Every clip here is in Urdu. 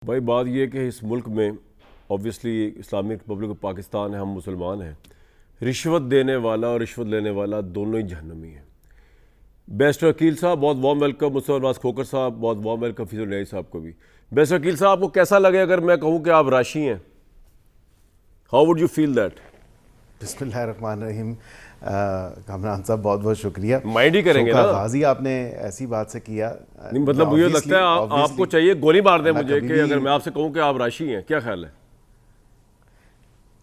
بھائی بات یہ ہے کہ اس ملک میں obviously Islamic republic of Pakistan ہے، ہم مسلمان ہیں، رشوت دینے والا اور رشوت لینے والا دونوں ہی جہنمی ہیں۔ بیسٹ وکیل صاحب بہت وارم ویلکم، مصطفیٰ نواز کھوکر صاحب بہت وارم ویلکم، فیض النعی صاحب کو بھی۔ بیسٹ وکیل صاحب آپ کو کیسا لگے اگر میں کہوں کہ آپ راشی ہیں؟ How would you feel that? بسم اللہ الرحمن الرحیم۔ کامران صاحب بہت بہت شکریہ، مائنڈ ہی کریں گے نا غازی آپ نے ایسی بات سے کیا۔ نہیں مطلب مجھے لگتا ہے آپ کو چاہیے گولی مار دیں مجھے کہ اگر میں آپ سے کہوں کہ آپ راشی ہیں، کیا خیال ہے؟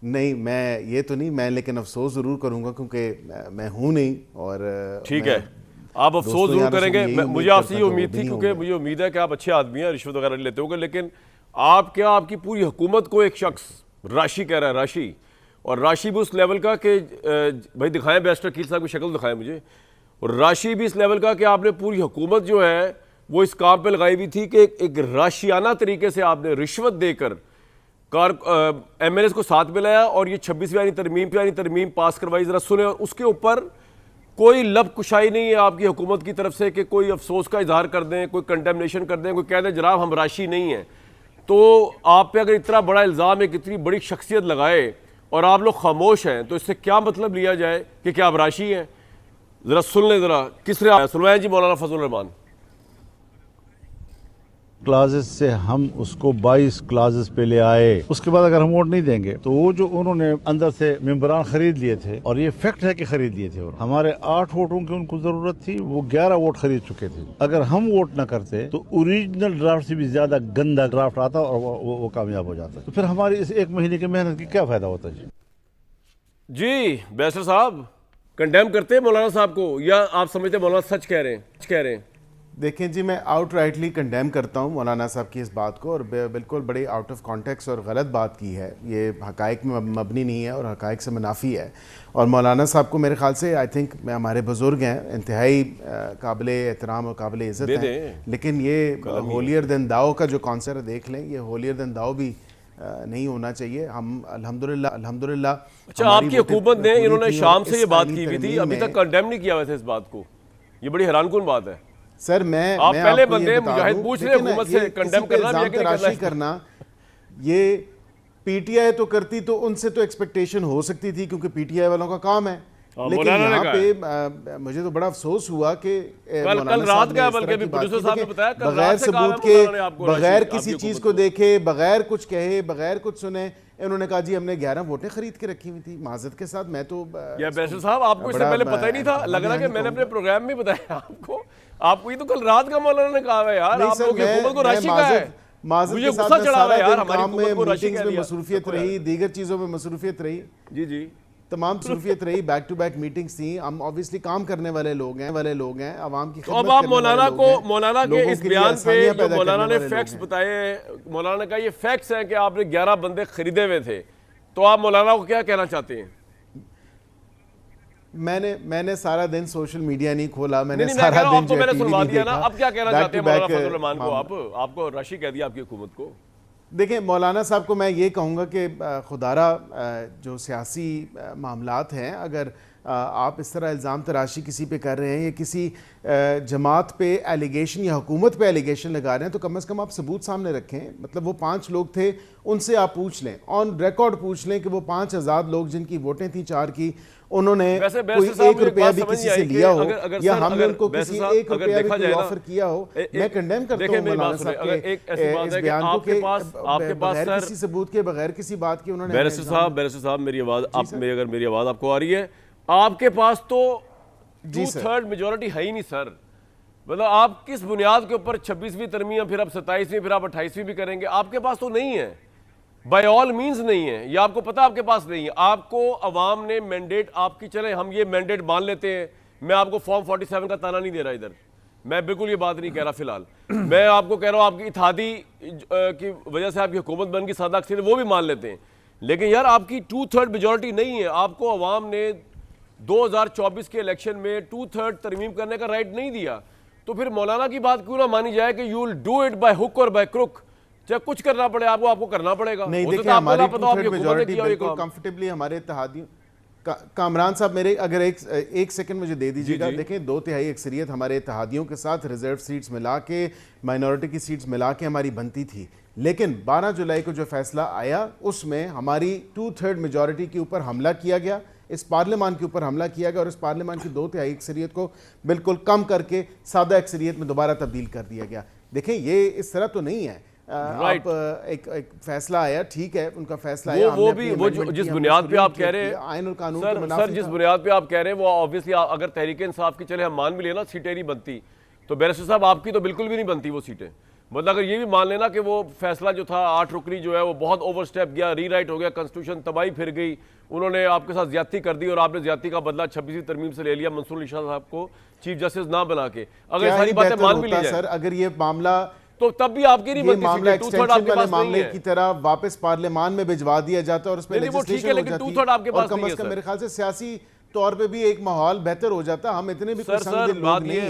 نہیں میں یہ تو نہیں، میں لیکن افسوس ضرور کروں گا کیونکہ میں ہوں نہیں۔ اور ٹھیک ہے، آپ افسوس ضرور کریں گے، مجھے آپ سے یہ امید تھی کیونکہ مجھے امید ہے کہ آپ اچھے آدمی ہیں، رشوت وغیرہ لیتے ہوں گے، لیکن آپ کیا آپ کی پوری حکومت کو ایک شخص راشی کہہ رہا ہے، راشی، اور راشی بھی اس لیول کا کہ بھائی دکھائیں بیسٹ وکیل صاحب کی شکل دکھائیں مجھے، اور راشی بھی اس لیول کا کہ آپ نے پوری حکومت جو ہے وہ اس کام پہ لگائی ہوئی تھی کہ ایک راشیانہ طریقے سے آپ نے رشوت دے کر ایم ایل ایز کو ساتھ میں لایا اور یہ 26ویں ترمیم پاس کروائی۔ ذرا سنیں، اور اس کے اوپر کوئی لب کشائی نہیں ہے آپ کی حکومت کی طرف سے کہ کوئی افسوس کا اظہار کر دیں، کوئی کنڈیمنیشن کر دیں، کوئی کہہ دیں جناب ہم راشی نہیں ہیں۔ تو آپ پہ اگر اتنا بڑا الزام ایک اتنی بڑی شخصیت لگائے اور آپ لوگ خاموش ہیں تو اس سے کیا مطلب لیا جائے کہ کیا آپ راشی ہیں؟ ذرا سن لیں، ذرا کس طرح سنوائیں جی مولانا فضل الرحمان۔ کلازز سے ہم اس کو 22 کلازز پہ لے آئے، اس کے بعد اگر ہم ووٹ نہیں دیں گے تو وہ جو انہوں نے اندر سے ممبران خرید لیے تھے، اور یہ فیکٹ ہے کہ خرید لیے تھے، اور ہمارے 8 ووٹوں کی ان کو ضرورت تھی، وہ 11 ووٹ خرید چکے تھے۔ اگر ہم ووٹ نہ کرتے تو اوریجنل ڈرافٹ سے بھی زیادہ گندا ڈرافٹ آتا اور وہ کامیاب ہو جاتا، تو پھر ہماری اس 1 مہینے کی محنت کی کیا فائدہ ہوتا؟ جی بیسر صاحب کنڈیم کرتے ہیں مولانا صاحب کو، یا آپ سمجھتے ہیں مولانا سچ کہہ رہے ہیں؟ دیکھیں جی، میں آؤٹ رائٹلی کنڈیم کرتا ہوں مولانا صاحب کی اس بات کو، اور بالکل بڑی آؤٹ آف کانٹیکس اور غلط بات کی ہے، یہ حقائق میں مبنی نہیں ہے اور حقائق سے منافی ہے۔ اور مولانا صاحب کو میرے خیال سے آئی تھنک ہمارے بزرگ ہیں، انتہائی قابل احترام اور قابل عزت ہیں، لیکن یہ ہولیر دین داؤ کا جو کانسیپٹ دیکھ لیں، یہ ہولیر دین داؤ بھی نہیں ہونا چاہیے۔ ہم الحمدللہ اچھا آپ کی حکومت نے، انہوں نے شام سے یہ بات کی ہوئی تھی، ابھی تک کنڈیم نہیں کیا ہوا تھا اس بات کو، یہ بڑی حیران کن بات ہے۔ سر آپ پہلے بندے مجاہد پوچھ رہے حکومت سے کنڈیم کرنا، یہ پی ٹی آئی تو کرتی تو ان سے تو ایکسپیکٹیشن ہو سکتی تھی کیونکہ پی ٹی آئی والوں کا کام ہے، لیکن یہاں پہ مجھے تو بڑا افسوس ہوا کہ کل رات کا بلکہ بھی پروڈیوسر صاحب نے بتایا بغیر ثبوت کے، بغیر کسی چیز کو دیکھے، بغیر کچھ کہے، بغیر کچھ سنے، انہوں نے کہا جی ہم نے 11 ووٹیں خرید کے رکھی ہوئی تھی۔ معذرت کے ساتھ میں تو یا بیسر صاحب آپ کو اس سے پہلے پتہ ہی نہیں تھا؟ لگ رہا کہ میں نے اپنے پروگرام میں بتایا آپ کو یہ تو کل رات کا مولانا نے کہا ہے یار، آپ لوگ کی حکومت کو راشی کا ہے۔ معذرت کے ساتھ میں سارا دن کام میں، میٹنگز میں مصروفیت رہی، دیگر چیزوں میں مصروفیت رہی، جی تمام مصروفیت رہی، بیک ٹو بیک میٹنگز تھیں۔ ہم اوبیسلی کام کرنے والے لوگ ہیں، عوام کی خدمت اب آپ مولانا کے اس بیان پہ جو مولانا نے فیکٹس بتائے، مولانا نے کہا یہ فیکٹس ہیں کہ آپ نے 11 بندے خریدے ہوئے تھے، تو آپ مولانا کو کیا کہنا چاہتے ہیں؟ میں نے سارا دن سوشل میڈیا نہیں کھولا، میں نے سارا دن جو ٹی وی نہیں دیکھا۔ اب کیا کہنا چاہتے ہیں مولانا فضل الرحمان کو؟ آپ کو راشی کہہ دیا آپ کی حکومت کو؟ دیکھیں مولانا صاحب کو میں یہ کہوں گا کہ خدارہ جو سیاسی معاملات ہیں، اگر آپ اس طرح الزام تراشی کسی پہ کر رہے ہیں یا کسی جماعت پہ ایلیگیشن یا حکومت پہ ایلیگیشن لگا رہے ہیں تو کم از کم آپ ثبوت سامنے رکھیں۔ مطلب وہ 5 لوگ تھے، ان سے آپ پوچھ لیں، آن ریکارڈ پوچھ لیں کہ وہ 5 آزاد لوگ جن کی ووٹیں تھیں 4 کی، انہوں نے کوئی 1 روپیہ بھی کسی سے لیا ہو یا ہم نے ان کو کسی 1 روپیہ بھی کوئی آفر کیا ہو۔ میں کنڈیم کرتا ہوں مولانا صاحب کے اس بیان کو کہ بغیر کسی ثبوت کے، بغیر کسی بات کے انہوں نے۔ بیرسٹر صاحب میری آواز اگر میری آواز آپ کو آ رہی ہے، آپ کے پاس تو 2/3 میجورٹی ہے ہی نہیں سر، مطلب آپ کس بنیاد کے اوپر 26ویں ترمیم، پھر آپ 27ویں، پھر آپ 28ویں بھی کریں گے؟ آپ کے پاس تو نہیں ہے، بائی آل مینز نہیں ہے، یہ آپ کو پتہ آپ کے پاس نہیں ہے۔ آپ کو عوام نے مینڈیٹ آپ کی، چلیں ہم یہ مینڈیٹ مان لیتے ہیں، میں آپ کو فارم 47 کا تانا نہیں دے رہا ادھر، میں بالکل یہ بات نہیں کہہ رہا فی الحال، میں آپ کو کہہ رہا ہوں آپ کی اتحادی کی وجہ سے آپ کی حکومت بن کی سادہ اکثریت، وہ بھی مان لیتے ہیں، لیکن یار آپ کی 2/3 میجورٹی نہیں ہے۔ آپ کو عوام نے 2024 کے الیکشن میں 2/3 ترمیم کرنے کا رائٹ نہیں دیا، تو پھر مولانا کی بات کیوں نہ مانی جائے کہ you will do it by hook or by کروک، چاہے کچھ کرنا پڑے آپ کو کرنا پڑے گا۔ نہیں دیکھیں ہماری 2/3 میجورٹی بالکل کمفرٹیبلی ہمارے اتحادیوں کامران صاحب میرے اگر ایک سیکنڈ مجھے دے دیجیے گا. دیکھیں 2/3 اکثریت ہمارے اتحادیوں کے ساتھ ریزرو سیٹس ملا کے مائنورٹی کی سیٹس ملا کے ہماری بنتی تھی, لیکن 12 جولائی کو جو فیصلہ آیا اس میں ہماری 2/3 میجورٹی کے اوپر حملہ کیا گیا, اس پارلیمان کے اوپر حملہ کیا گیا اور اس پارلیمان کی 2/3 اکثریت کو بالکل کم کر کے سادہ اکثریت میں دوبارہ تبدیل کر دیا گیا. دیکھیں یہ اس طرح تو نہیں ہے. آپ ایک فیصلہ آیا, ٹھیک ہے ان کا فیصلہ آیا, وہ بھی وہ جس بنیاد پہ آپ کہہ رہے ہیں آئین اور قانون سر, کے منافی جس بنیاد پہ آپ کہہ رہے ہیں وہ آبویسلی اگر تحریک انصاف کی چلے ہم مان بھی لیں نا سیٹیں نہیں بنتی, تو بیرسٹر صاحب آپ کی تو بالکل بھی نہیں بنتی وہ سیٹیں. مطلب اگر یہ بھی مان لینا کہ وہ فیصلہ جو تھا 8 رکنی جو ہے وہ بہت اوور سٹیپ گیا, ری رائٹ ہو گیا, کنسٹیٹیوشن تباہی پھر گئی, انہوں نے آپ کے ساتھ زیادتی کر دی اور آپ نے زیادتی کا بدلہ 26ویں ترمیم سے لے لیا منصور علی شاہ صاحب کو چیف جسٹس نہ بنا کے. اگر ساری باتیں مان بھی لی جائیں سر, اگر یہ معاملہ تو تب بھی آپ کی نہیں بنتی, معاملہ ایکسٹینشن والے معاملے کی طرح واپس پارلیمان میں بھجوا دیا جاتا اور اس پہ لیجسلیشن ہو جاتی اور کم از کم میرے خیال سے سیاسی طور پہ بھی ایک ماحول بہتر ہو جاتا. ہم اتنے بھی کوئی سنگ دل لوگ نہیں ہیں.